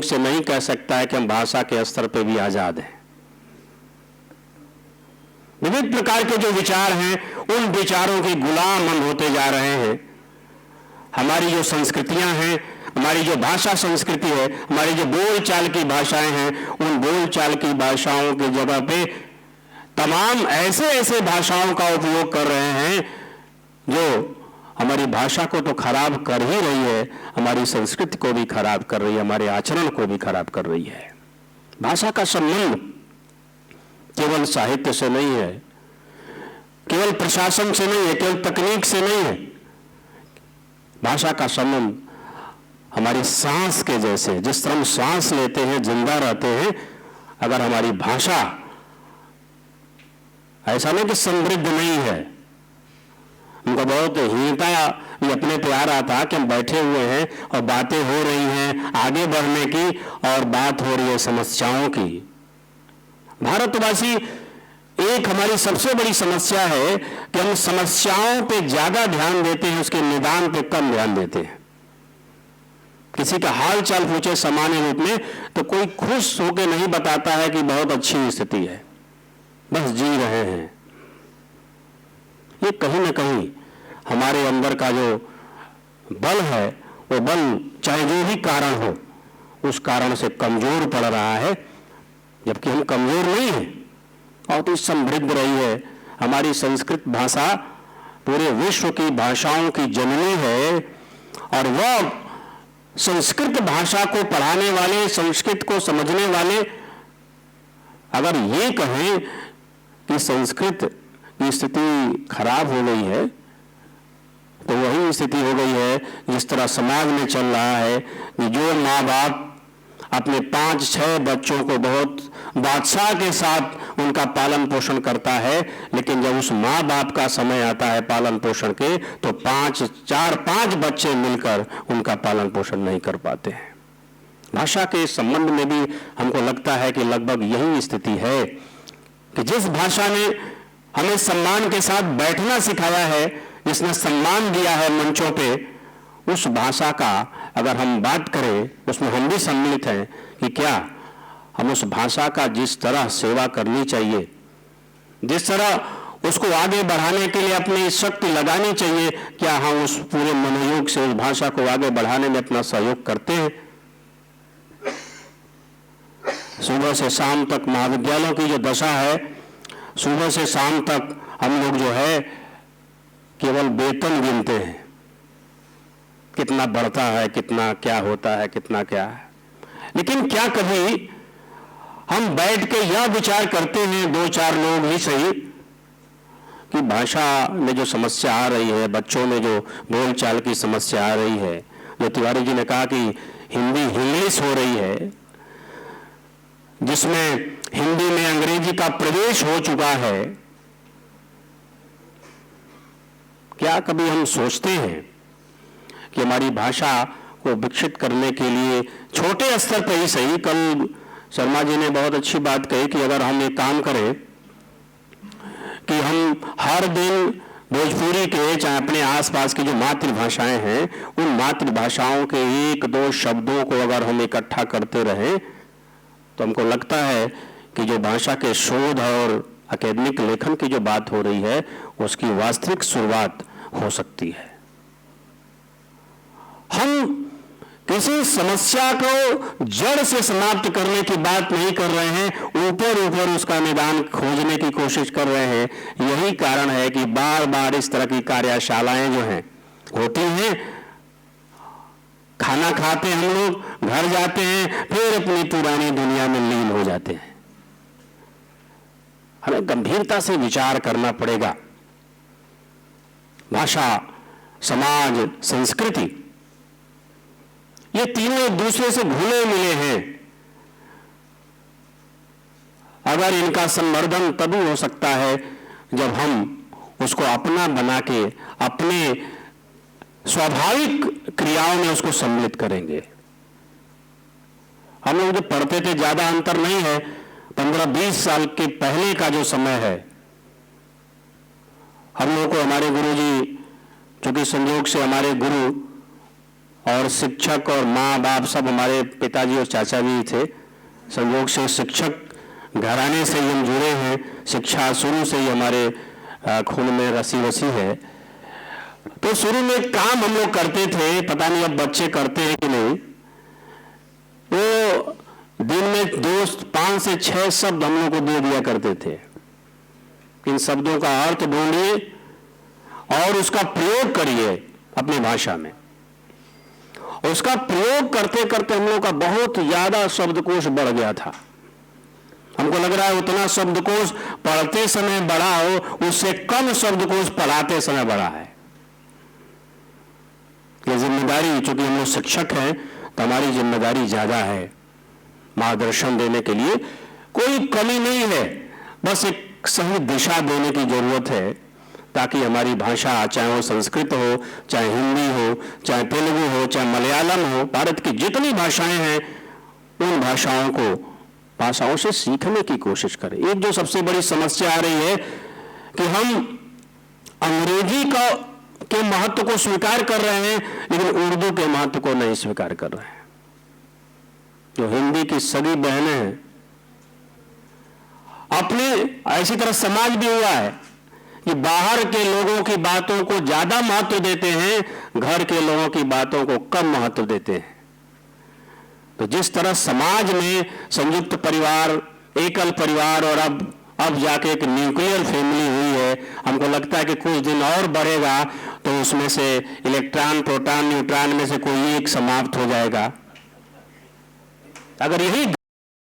संयोग से नहीं कह सकता है कि हम भाषा के स्तर पे भी आजाद हैं। विविध प्रकार के जो विचार हैं उन विचारों के गुलाम हम होते जा रहे हैं। हमारी जो संस्कृतियां हैं, हमारी जो भाषा संस्कृति है, हमारी जो बोलचाल की भाषाएं हैं, उन बोलचाल की भाषाओं की जगह पे तमाम ऐसे ऐसे भाषाओं का उपयोग कर रहे हैं जो हमारी भाषा को तो खराब कर ही रही है, हमारी संस्कृति को भी खराब कर रही है, हमारे आचरण को भी खराब कर रही है। भाषा का संबंध केवल साहित्य से नहीं है, केवल प्रशासन से नहीं है, केवल तकनीक से नहीं है। भाषा का संबंध हमारी सांस के जैसे, जिस तरह हम सांस लेते हैं, जिंदा रहते हैं, अगर हमारी भाषा ऐसा नहीं कि समृद्ध नहीं है, उनको बहुत हीनता ये अपने पे आ रहा था कि हम बैठे हुए हैं और बातें हो रही हैं आगे बढ़ने की, और बात हो रही है समस्याओं की। भारतवासी, एक हमारी सबसे बड़ी समस्या है कि हम समस्याओं पे ज्यादा ध्यान देते हैं, उसके निदान पे कम ध्यान देते हैं। किसी का हाल चाल पूछे सामान्य रूप में तो कोई खुश होकर नहीं बताता है कि बहुत अच्छी स्थिति है, बस जी रहे हैं। ये कहीं ना कहीं हमारे अंदर का जो बल है, वो बल चाहे जो भी कारण हो, उस कारण से कमजोर पड़ रहा है, जबकि हम कमजोर नहीं हैं। और तो समृद्ध रही है हमारी संस्कृत भाषा, पूरे विश्व की भाषाओं की जननी है। और वह संस्कृत भाषा को पढ़ाने वाले, संस्कृत को समझने वाले अगर ये कहें कि संस्कृत की स्थिति खराब हो गई है, तो वही स्थिति हो गई है जिस तरह समाज में चल रहा है कि जो माँ बाप अपने 5-6 बच्चों को बहुत बादशाह के साथ उनका पालन पोषण करता है, लेकिन जब उस माँ बाप का समय आता है पालन पोषण के, तो 4-5 बच्चे मिलकर उनका पालन पोषण नहीं कर पाते हैं। भाषा के संबंध में भी हमको लगता है कि लगभग यही स्थिति है कि जिस भाषा ने हमें सम्मान के साथ बैठना सिखाया है, जिसने सम्मान दिया है मंचों पे, उस भाषा का अगर हम बात करें, उसमें हम भी सम्मिलित हैं कि क्या हम उस भाषा का जिस तरह सेवा करनी चाहिए, जिस तरह उसको आगे बढ़ाने के लिए अपनी शक्ति लगानी चाहिए, क्या हम उस पूरे मनोयोग से उस भाषा को आगे बढ़ाने में अपना सहयोग करते हैं? सुबह से शाम तक महाविद्यालयों की जो दशा है, सुबह से शाम तक हम लोग जो है केवल वेतन गिनते हैं, कितना बढ़ता है, कितना क्या होता है, कितना क्या है। लेकिन क्या कभी हम बैठ के यह विचार करते हैं, 2-4 लोग ही सही, कि भाषा में जो समस्या आ रही है, बच्चों में जो बोलचाल की समस्या आ रही है, जो तिवारी जी ने कहा कि हिंदी हिंग्लिश हो रही है, जिसमें हिंदी में अंग्रेजी का प्रवेश हो चुका है, क्या कभी हम सोचते हैं कि हमारी भाषा को विकसित करने के लिए छोटे स्तर पर ही सही, कल शर्मा जी ने बहुत अच्छी बात कही कि अगर हम एक काम करें कि हम हर दिन भोजपुरी के, चाहे अपने आसपास की जो मातृभाषाएं हैं, उन मातृभाषाओं के 1-2 शब्दों को अगर हम इकट्ठा करते रहें, तो हमको लगता है कि जो भाषा के शोध और एकेडमिक लेखन की जो बात हो रही है, उसकी वास्तविक शुरुआत हो सकती है। हम किसी समस्या को जड़ से समाप्त करने की बात नहीं कर रहे हैं, ऊपर ऊपर उसका निदान खोजने की कोशिश कर रहे हैं। यही कारण है कि बार बार इस तरह की कार्यशालाएं जो हैं होती हैं, खाना खाते हम लोग, घर जाते हैं, फिर अपनी पुरानी दुनिया में लीन हो जाते हैं। हमें गंभीरता से विचार करना पड़ेगा। भाषा, समाज, संस्कृति, ये तीनों एक दूसरे से घुले मिले हैं। अगर इनका संवर्धन तभी हो सकता है जब हम उसको अपना बना के अपने स्वाभाविक क्रियाओं में उसको सम्मिलित करेंगे। हम लोग जो पढ़ते थे, ज्यादा अंतर नहीं है, 15-20 साल के पहले का जो समय है, हम लोग को हमारे गुरुजी, चूंकि संयोग से हमारे गुरु और शिक्षक और माँ बाप सब हमारे पिताजी और चाचा जी थे। संयोग से शिक्षक घराने से ही हम जुड़े हैं, शिक्षा शुरू से ही हमारे खून में रसी वसी है। तो शुरू में एक काम हम लोग करते थे, पता नहीं अब बच्चे करते हैं कि नहीं, वो दिन में 5 से 6 शब्द हम लोग को दे दिया करते थे। इन शब्दों का अर्थ ढूंढिए और उसका प्रयोग करिए अपनी भाषा में। उसका प्रयोग करते करते हम लोग का बहुत ज्यादा शब्दकोश बढ़ गया था। हमको लग रहा है उतना शब्दकोश पढ़ते समय बढ़ा हो, उससे कम शब्दकोश पढ़ाते समय बढ़ा है। ये जिम्मेदारी, चूंकि हम लोग शिक्षक हैं तो हमारी जिम्मेदारी ज्यादा है। मार्गदर्शन देने के लिए कोई कमी नहीं है, बस एक सही दिशा देने की जरूरत है, ताकि हमारी भाषा, चाहे वो संस्कृत हो, चाहे हिंदी हो, चाहे तेलुगु हो, चाहे मलयालम हो, भारत की जितनी भाषाएं हैं उन भाषाओं से सीखने की कोशिश करें। एक जो सबसे बड़ी समस्या आ रही है कि हम अंग्रेजी के महत्व को स्वीकार कर रहे हैं, लेकिन उर्दू के महत्व को नहीं स्वीकार कर रहे हैं। जो हिंदी की सभी बहनें हैं, अपने ऐसी तरह समाज भी हुआ है कि बाहर के लोगों की बातों को ज्यादा महत्व देते हैं, घर के लोगों की बातों को कम महत्व देते हैं। तो जिस तरह समाज में संयुक्त परिवार, एकल परिवार और अब जाके एक न्यूक्लियर फैमिली हुई है, हमको लगता है कि कुछ दिन और बढ़ेगा तो उसमें से इलेक्ट्रॉन, प्रोटॉन, न्यूट्रॉन में से कोई एक समाप्त हो जाएगा। अगर यही